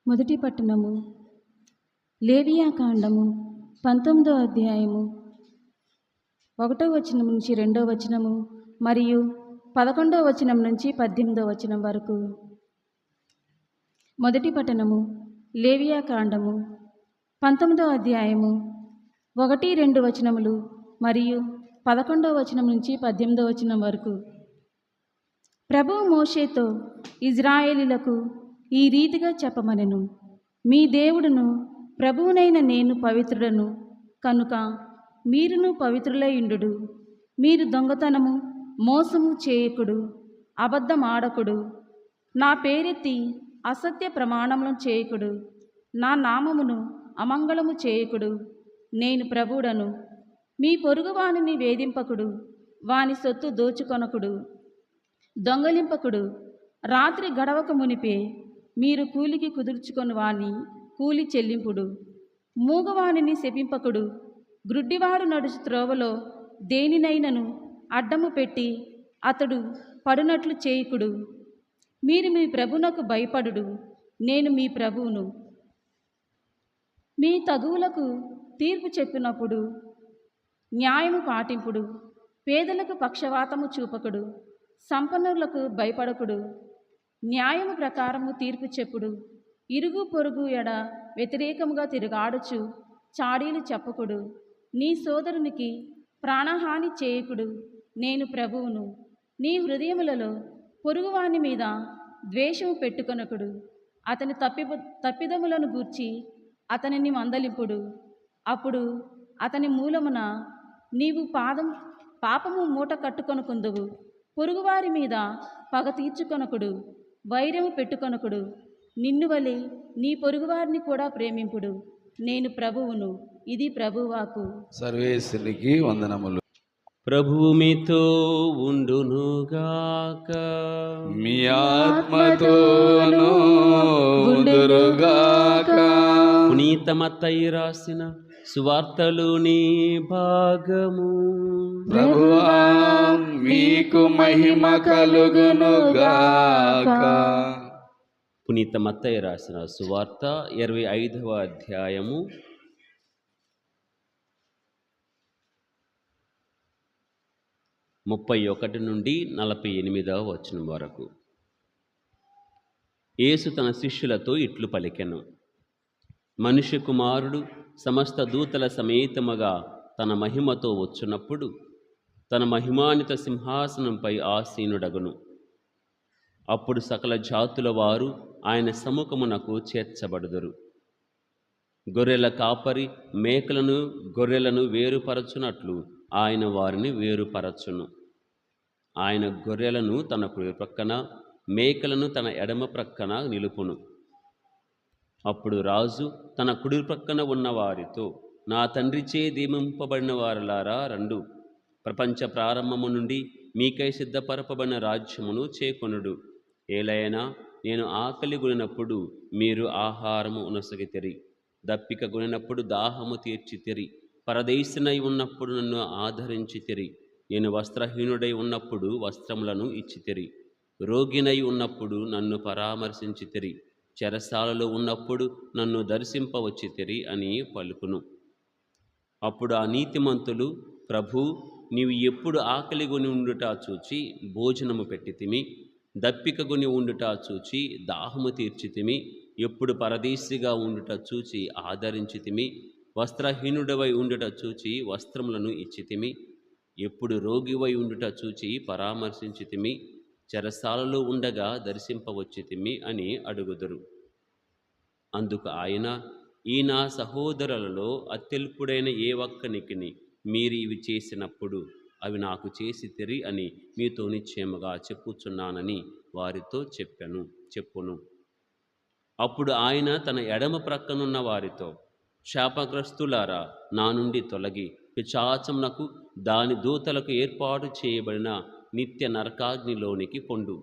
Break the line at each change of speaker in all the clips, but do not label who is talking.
మొదటి పట్టణము లేవియా కాండము 19వ అధ్యాయము 1వ వచనం నుంచి 2వ వచనము మరియు 11వ వచనం నుంచి 18వ వచనం వరకు. మొదటి పట్టణము లేవియా కాండము 19వ అధ్యాయము 1-2 వచనములు మరియు 11వ వచనం నుంచి 18వ వచనం వరకు. ప్రభువు మోషేతో ఇజ్రాయేలీలకు ఈ రీతిగా చెప్పమనెను, మీ దేవుడును ప్రభువునైన నేను పవిత్రుడను కనుక మీరును పవిత్రులైయుండుడు. మీరు దొంగతనము మోసము చేయకుడు, అబద్ధమాడకుడు, నా పేరెత్తి అసత్య ప్రమాణములను చేయకుడు, నా నామమును అమంగళము చేయకుడు. నేను ప్రభువుడను. మీ పొరుగువానిని వేధింపకుడు, వాని సొత్తు దోచుకొనకుడు, దొంగలింపకుడు. రాత్రి గడవక మునిపే మీరు కూలికి కుదుర్చుకొని వాని కూలి చెల్లింపుడు. మూగవానిని శపింపకుడు, గ్రుడ్డివాడు నడుచు త్రోవలో దేనినైనను అడ్డము పెట్టి అతడు పడునట్లు చేయకుడు. మీరు మీ ప్రభునకు భయపడుడు, నేను మీ ప్రభువును. మీ తగువులకు తీర్పు చెప్పినప్పుడు న్యాయము పాటింపుడు. పేదలకు పక్షవాతము చూపకుడు, సంపన్నులకు భయపడకుడు. న్యాయము ప్రకారము తీర్పు చెప్పుడు. ఇరుగు పొరుగు ఎడ వ్యతిరేకముగా తిరుగాడుచు చాడీలు చెప్పకుడు. నీ సోదరునికి ప్రాణహాని చేయకుడు, నేను ప్రభువును. నీ హృదయములలో పొరుగువాని మీద ద్వేషము పెట్టుకొనకుడు. అతని తప్పిదములను గూర్చి అతనిని మందలింపుడు. అప్పుడు అతని మూలమున నీవు పాపము మూట కట్టుకొనుకుందువు. పొరుగువారి మీద పగ తీర్చుకొనకుడు, వైరము పెట్టుకొనకుడు. నిన్ను వలె నీ పొరుగువారిని కూడా ప్రేమింపుడు, నేను ప్రభువును. ఇది ప్రభువాకు.
సర్వేశ్వరునికి వందనములు.
ప్రభువు మీతో ఉండునుగాక,
మీ ఆత్మతోను ఉండునుగాక.
పునీత మత్తయి రాసిన సువార్తలోని భాగము.
ప్రభువా మీకు మహిమ కలుగునుగాక.
పునీత మత్తయి రాసిన సువార్త 25వ అధ్యాయము 31 నుండి 48వ వచనం వరకు. యేసు తన శిష్యులతో ఇట్లు పలికెను, మనుష్య కుమారుడు సమస్త దూతల సమేతముగా తన మహిమతో వచ్చునప్పుడు తన మహిమాన్విత సింహాసనంపై ఆసీనుడగును. అప్పుడు సకల జాతుల వారు ఆయన సముఖమునకు చేర్చబడుదురు. గొర్రెల కాపరి మేకలను గొర్రెలను వేరుపరచునట్లు ఆయన వారిని వేరుపరచును. ఆయన గొర్రెలను తన కుడి ప్రక్కన, మేకలను తన ఎడమ ప్రక్కన నిలుపును. అప్పుడు రాజు తన కుడి ప్రక్కన ఉన్న వారితో, నా తండ్రిచే దీవింపబడిన వారలారా రండు, ప్రపంచ ప్రారంభము నుండి మీకై సిద్ధపరపబడిన రాజ్యమును చేకొనుడు. ఏలైనా నేను ఆకలి గొనినప్పుడు మీరు ఆహారము ఉనసగితిరి, దప్పిక గొనినప్పుడు దాహము తీర్చితిరి, పరదేశినై ఉన్నప్పుడు నన్ను ఆదరించితిరి, నేను వస్త్రహీనుడై ఉన్నప్పుడు వస్త్రములను ఇచ్చితిరి, రోగినై ఉన్నప్పుడు నన్ను పరామర్శించితిరి, చెరసాలలో ఉన్నప్పుడు నన్ను దర్శింపవచ్చితిరి అని పలుకును. అప్పుడు ఆ నీతిమంతులు, ప్రభూ, నీవు ఎప్పుడు ఆకలి కొని ఉండుట చూచి భోజనము పెట్టితిమి, దప్పిక కొని ఉండుట చూచి దాహము తీర్చితిమి, ఎప్పుడు పరదేశిగా ఉండుట చూచి ఆదరించితిమి, వస్త్రహీనుడవై ఉండుట చూచి వస్త్రములను ఇచ్చితిమి, ఎప్పుడు రోగివై ఉండుట చూచి పరామర్శించితిమి, చెరసాలలో ఉండగా దర్శింపవచ్చితిమి అని అడుగుదురు. అందుకు ఆయన, ఈ నా సహోదరులలో అత్యల్పుడైన ఏ ఒక్కనికిని మీరు ఇవి చేసినప్పుడు అవి నాకు చేసితిరి అని మీతో నిశ్చయముగా చెప్పుచున్నానని వారితో చెప్పును. అప్పుడు ఆయన తన ఎడమ ప్రక్కనున్న వారితో, శాపగ్రస్తులారా, నా నుండి తొలగి పిశాచమునకు దాని దూతలకు ఏర్పాటు చేయబడిన నిత్య నరకాగ్నిలోనికి పొండు.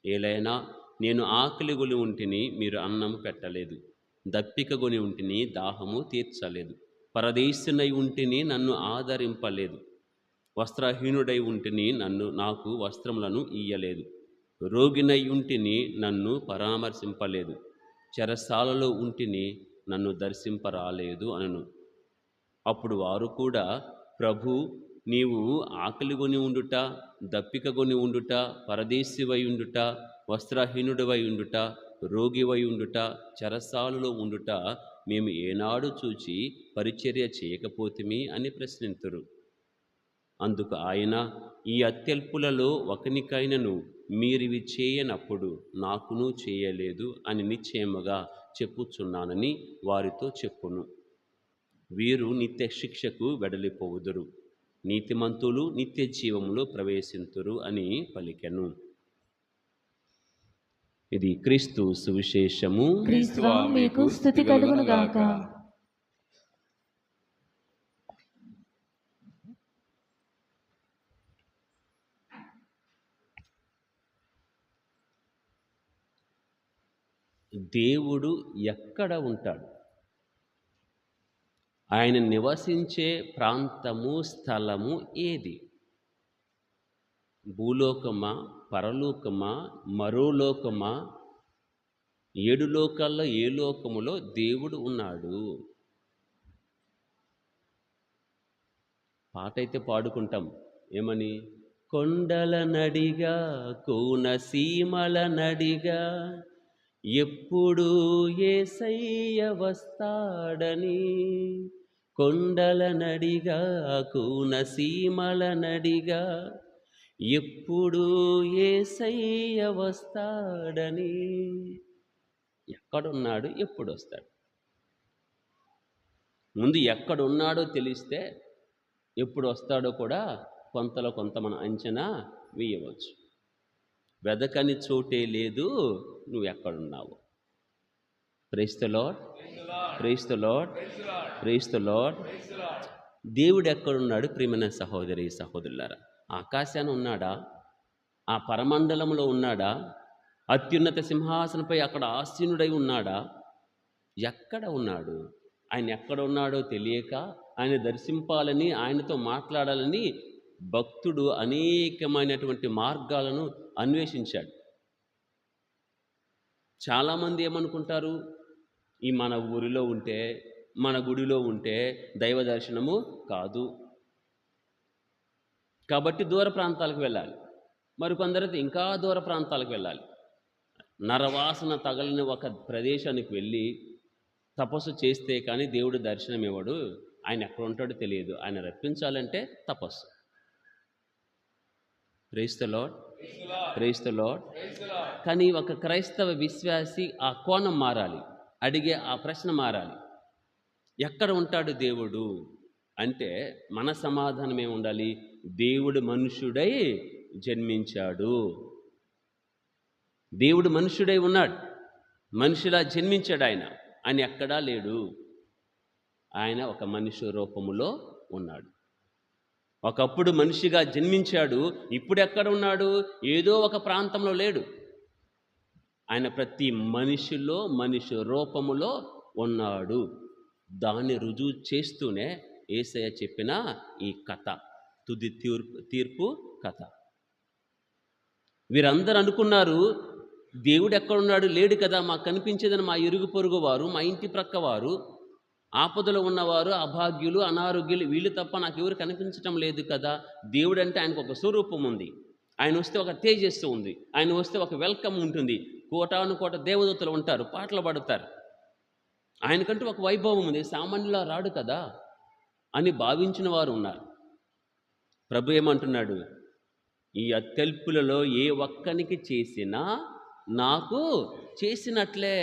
ఏలైనా నేను ఆకలి గొని ఉంటిని, మీరు అన్నము పెట్టలేదు, దప్పిక గొని ఉంటిని, దాహము తీర్చలేదు, పరదేశినై ఉంటిని, నన్ను ఆదరింపలేదు, వస్త్రహీనుడై ఉంటిని, నాకు వస్త్రములను ఇయ్యలేదు, రోగినై ఉంటిని, నన్ను పరామర్శింపలేదు, చెరసాలలో ఉంటిని, నన్ను దర్శింపరాలేదు అనను. అప్పుడు వారు కూడా, ప్రభు, నీవు ఆకలిగొని ఉండుట, దప్పికగొని ఉండుట, పరదేశివై ఉండుట, వస్త్రహీనుడివై ఉండుట, రోగివై ఉండుట, చెరసాలలో ఉండుట మేము ఏనాడు చూచి పరిచర్య చేయకపోతిమి అని ప్రశ్నింతురు. అందుకు ఆయన, ఈ అత్యల్పులలో ఒకనికైనను మీరివి చేయనప్పుడు నాకును చేయలేదు అని నిశ్చయముగా చెప్పుచున్నానని వారితో చెప్పును. వీరు నిత్య శిక్షకు వెడలిపోవుదురు, నీతిమంతులు నిత్య జీవములో ప్రవేశింతురు అని పలికెను. ఇది క్రీస్తు సువిశేషము.
క్రీస్తువా మీకు స్తుతి కలుగును గాక.
దేవుడు ఎక్కడ ఉంటాడు? ఆయన నివసించే ప్రాంతము, స్థలము ఏది? భూలోకమా, పరలోకమా, మరో లోకమా? 7 లోకాల్లో ఏ లోకములో దేవుడు ఉన్నాడు? పాట అయితే పాడుకుంటాం, ఏమని? కొండల నడిగా, కోనసీమల నడిగా, ఎప్పుడు యేసయ్య వస్తాడని. కొండల నడిగా, కోనసీమల నడిగా, ఎప్పుడు యేసయ్య వస్తాడని. ఎక్కడున్నాడు, ఎప్పుడు వస్తాడు? ముందు ఎక్కడున్నాడో తెలిస్తే ఎప్పుడు వస్తాడో కూడా కొంతలో కొంత మనం అంచనా వేయవచ్చు. వెదకని చోటే లేదు, నువ్వు ఎక్కడున్నావు. Praise the lord, praise the lord, praise the lord. దేవుడు ఎక్కడున్నాడు ప్రియమైన సహోదరి సహోదరులారా? ఆకాశాన ఉన్నాడా? ఆ పరమండలంలో ఉన్నాడా? అత్యున్నత సింహాసనంపై అక్కడ ఆసీనుడై ఉన్నాడా? ఎక్కడ ఉన్నాడు? ఆయన ఎక్కడ ఉన్నాడో తెలియక ఆయన దర్శింపాలని, ఆయనతో మాట్లాడాలని భక్తుడు అనేకమైనటువంటి మార్గాలను అన్వేషించాడు. చాలామంది ఏమనుకుంటారు, ఈ మన ఊరిలో ఉంటే, మన గుడిలో ఉంటే దైవ దర్శనము కాదు కాబట్టి దూర ప్రాంతాలకు వెళ్ళాలి. మరికొందరైతే ఇంకా దూర ప్రాంతాలకు వెళ్ళాలి. నరవాసన తగలిన ఒక ప్రదేశానికి వెళ్ళి తపస్సు చేస్తే కానీ దేవుడు దర్శనం ఇవ్వడు. ఆయన ఎక్కడ ఉంటాడో తెలియదు. ఆయన రప్పించాలంటే తపస్సు. Praise the lord, praise the lord. కానీ ఒక క్రైస్తవ విశ్వాసి ఆ కోణం మారాలి, అడిగే ఆ ప్రశ్న మారాలి. ఎక్కడ ఉంటాడు దేవుడు అంటే మన సమాధానం ఏముండాలి? దేవుడు మనుష్యుడై జన్మించాడు. దేవుడు మనుష్యుడై ఉన్నాడు, మనిషిలా జన్మించాడు. ఆయన ఎక్కడా లేడు. ఆయన ఒక మనిషి రూపములో ఉన్నాడు. ఒకప్పుడు మనిషిగా జన్మించాడు, ఇప్పుడు ఎక్కడ ఉన్నాడు? ఏదో ఒక ప్రాంతంలో లేడు. ఆయన ప్రతి మనిషిలో, మనిషి రూపములో ఉన్నాడు. దాన్ని రుజువు చేస్తూనే యేసయ్య చెప్పిన ఈ కథ, తుది తీర్పు కథ. వీరందరూ అనుకున్నారు, దేవుడు ఎక్కడున్నాడు? లేడు కదా, మాకు కనిపించేదని మా ఇరుగు పొరుగు వారు, మా ఇంటి ప్రక్క వారు, ఆపదలో ఉన్నవారు, అభాగ్యులు, అనారోగ్యులు, వీళ్ళు తప్ప నాకు ఎవరు కనిపించటం లేదు కదా. దేవుడు అంటే ఆయనకు ఒక స్వరూపం ఉంది. ఆయన వస్తే ఒక తేజస్సు ఉంది. ఆయన వస్తే ఒక వెల్కమ్ ఉంటుంది. కోటాను కోట దేవదూతలు ఉంటారు, పాటలు పాడుతారు. ఆయనకంటూ ఒక వైభవం ఉంది, సామాన్యులా రాడు కదా అని భావించిన వారు ఉన్నారు. ప్రభు ఏమంటున్నాడు? ఈ అత్యల్పులలో ఏ ఒక్కనికి చేసినా నాకు చేసినట్లే.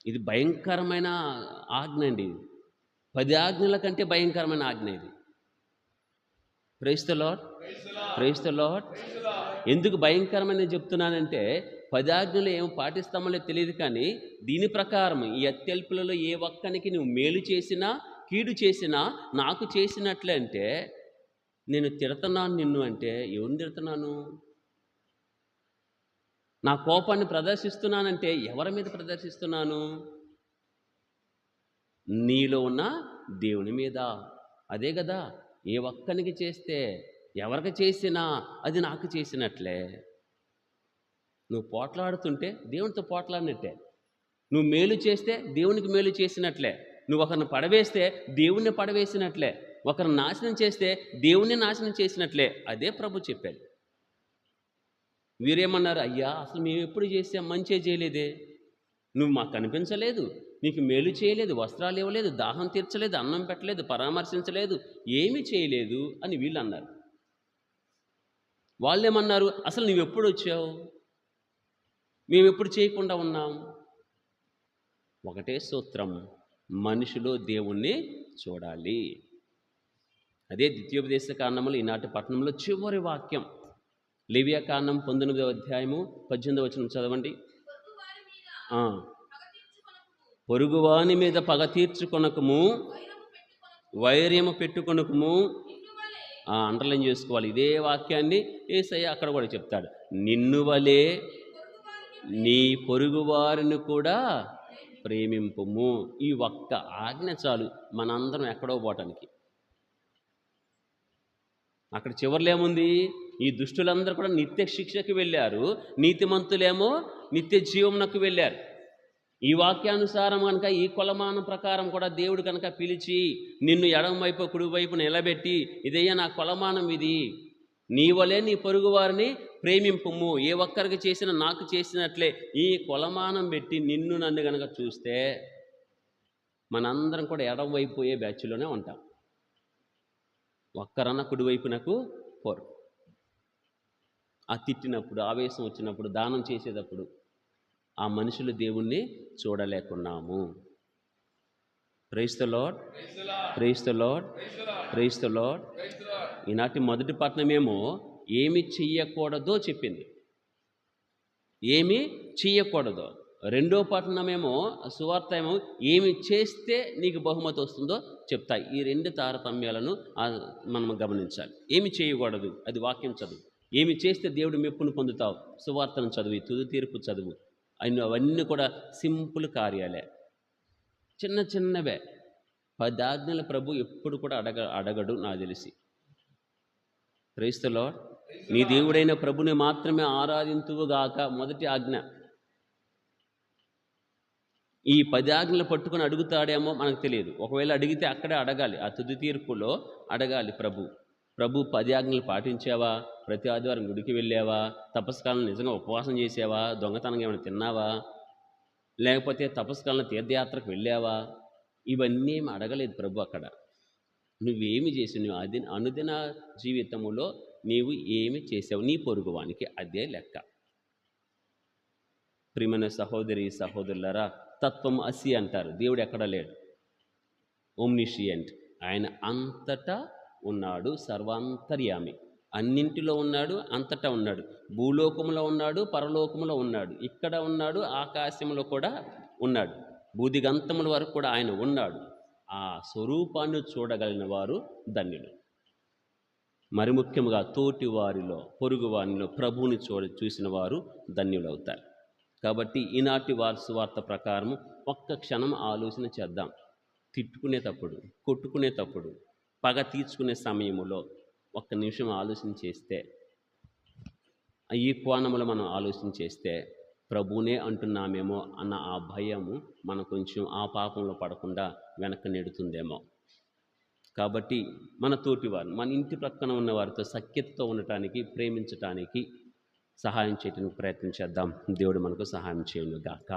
ఇది భయంకరమైన ఆజ్ఞ అండి. 10 ఆజ్ఞల కంటే భయంకరమైన ఆజ్ఞ ఇది. Praise the lord, praise the lord. ఎందుకు భయంకరమైన చెప్తున్నానంటే 10 ఆజ్ఞలు ఏం పాటిస్తామో తెలియదు, కానీ దీని ప్రకారం ఈ అత్యల్పులలో ఏ ఒక్కనికి నువ్వు మేలు చేసినా కీడు చేసినా నాకు చేసినట్లే. అంటే నేను తిడుతున్నాను నిన్ను అంటే ఎవరిని తిడుతున్నాను? నా కోపాన్ని ప్రదర్శిస్తున్నానంటే ఎవరి మీద ప్రదర్శిస్తున్నాను? నీలో ఉన్న దేవుని మీద. అదే కదా, ఏ ఒక్కనికి చేస్తే, ఎవరికి చేసినా అది నాకు చేసినట్లే. నువ్వు పోట్లాడుతుంటే దేవునితో పోట్లాడినట్టే. నువ్వు మేలు చేస్తే దేవునికి మేలు చేసినట్లే. నువ్వు ఒకరిని పడవేస్తే దేవుణ్ణి పడవేసినట్లే. ఒకరిని నాశనం చేస్తే దేవుణ్ణి నాశనం చేసినట్లే. అదే ప్రభు చెప్పాడు. వీరేమన్నారు, అయ్యా అసలు మేము ఎప్పుడు చేసాం, మంచే చేయలేదే, నువ్వు మాకు కనిపించలేదు, నీకు మేలు చేయలేదు, వస్త్రాలు ఇవ్వలేదు, దాహం తీర్చలేదు, అన్నం పెట్టలేదు, పరామర్శించలేదు, ఏమీ చేయలేదు అని వీళ్ళు అన్నారు. వాళ్ళేమన్నారు, అసలు నువ్వెప్పుడు వచ్చావు, మేము ఎప్పుడు చేయకుండా ఉన్నాం. ఒకటే సూత్రం, మనుషులు దేవుణ్ణి చూడాలి. అదే ద్వితీయోపదేశ కాండములు ఈనాటి పట్టణంలో చివరి వాక్యం. లేవియా కాండం 19వ అధ్యాయము 18వ వచనం చదవండి. పొరుగువాని మీద పగ తీర్చుకొనకము, వైర్యము పెట్టుకొనకము. అండర్లైన్ చేసుకోవాలి. ఇదే వాక్యాన్ని యేసయ్య అక్కడ కూడా చెప్తాడు. నిన్ను వలే నీ పొరుగువారిని కూడా ప్రేమింపుము. ఈ ఒక్క ఆజ్ఞ చాలు మనందరం ఎక్కడో పోవటానికి. అక్కడ చివర్లో ఏముంది, ఈ దుష్టులందరూ కూడా నిత్య శిక్షకి వెళ్ళారు, నీతిమంతులేమో నిత్య జీవమునకు వెళ్ళారు. ఈ వాక్యానుసారం కనుక, ఈ కొలమానం ప్రకారం కూడా దేవుడు కనుక పిలిచి నిన్ను ఎడమ వైపు కుడి వైపు నిలబెట్టి, ఇదయ్యా నా కొలమానం ఇది, నీ వలే నీ పొరుగు వారిని ప్రేమింపుము, ఏ ఒక్కరికి చేసినా నాకు చేసినట్లే, ఈ కొలమానం పెట్టి నిన్ను నన్ను కనుక చూస్తే మనందరం కూడా ఎడమ వైపు పోయే బ్యాచ్లోనే ఉంటాం. ఒక్కరన్నా కుడివైపునకు పోరు. ఆ తిట్టినప్పుడు, ఆవేశం వచ్చినప్పుడు, దానం చేసేటప్పుడు ఆ మనుషులు దేవుణ్ణి చూడలేకున్నాము. Praise the lord, praise the lord, praise the lord. ఈనాటి మొదటి పట్టణమేమో ఏమి చెయ్యకూడదో చెప్పింది, ఏమి చెయ్యకూడదో. రెండో పట్టణమేమో సువార్త ఏమో ఏమి చేస్తే నీకు బహుమతి వస్తుందో చెప్తాయి. ఈ రెండు తారతమ్యాలను మనం గమనించాలి. ఏమి చేయకూడదు, అది వాక్యం చదువు. ఏమి చేస్తే దేవుడు మెప్పును పొందుతావు, సువార్తను చదువు, తుది తీర్పు చదువు. అవన్నీ కూడా సింపుల్ కార్యాలే, చిన్న చిన్నవే. 10 ఆజ్ఞల ప్రభు ఎప్పుడు కూడా అడగడు నాకు తెలిసి. Praise the lord. నీ దేవుడైన ప్రభుని మాత్రమే ఆరాధింతువుగాక మొదటి ఆజ్ఞ. ఈ 10 ఆజ్ఞలు పట్టుకొని అడుగుతాడేమో మనకు తెలియదు. ఒకవేళ అడిగితే అక్కడే అడగాలి, ఆ తుది తీర్పులో అడగాలి. ప్రభు 10 ఆజ్ఞలు పాటించావా, ప్రతి ఆదివారం గుడికి వెళ్ళావా, తపస్కాలను నిజంగా ఉపవాసం చేసావా, దొంగతనంగా ఏమైనా తిన్నావా, లేకపోతే తపస్కాలను తీర్థయాత్రకు వెళ్ళావా, ఇవన్నీ ఏమి అడగలేదు ప్రభు అక్కడ. నువ్వేమి చేసి, నువ్వు అనుదిన జీవితంలో నీవు ఏమి చేసావు నీ పొరుగువానికి, అదే లెక్క. ప్రియమైన సహోదరి సహోదరులారా, తత్వం అసి అంటారు. దేవుడు ఎక్కడ లేడు, ఓమ్నిషియంట్. ఆయన అంతటా ఉన్నాడు, సర్వాంతర్యామి. అన్నింటిలో ఉన్నాడు, అంతటా ఉన్నాడు. భూలోకంలో ఉన్నాడు, పరలోకంలో ఉన్నాడు, ఇక్కడ ఉన్నాడు, ఆకాశంలో కూడా ఉన్నాడు, భూదిగంతముల వరకు కూడా ఆయన ఉన్నాడు. ఆ స్వరూపాన్ని చూడగలిగిన వారు ధన్యులు. మరి ముఖ్యంగా తోటి వారిలో, పొరుగు వారిలో ప్రభువుని చూసిన వారు ధన్యులవుతారు. కాబట్టి ఈనాటి సువార్త ప్రకారం ఒక్క క్షణం ఆలోచన చేద్దాం. తిట్టుకునేటప్పుడు, కొట్టుకునేటప్పుడు, పగ తీర్చుకునే సమయంలో ఒక్క నిమిషం ఆలోచన చేస్తే, ఈ కోణంలో మనం ఆలోచన చేస్తే ప్రభువునే అంటున్నామేమో అన్న ఆ భయము మనం కొంచెం ఆ పాపంలో పడకుండా వెనక్కి నెడుతుందేమో. కాబట్టి మన తోటివారు, మన ఇంటి ప్రక్కన ఉన్న వారితో సఖ్యతతో ఉండటానికి, ప్రేమించటానికి సహాయం చేయడానికి ప్రయత్నం చేద్దాం. దేవుడు మనకు సహాయం చేయను గాక.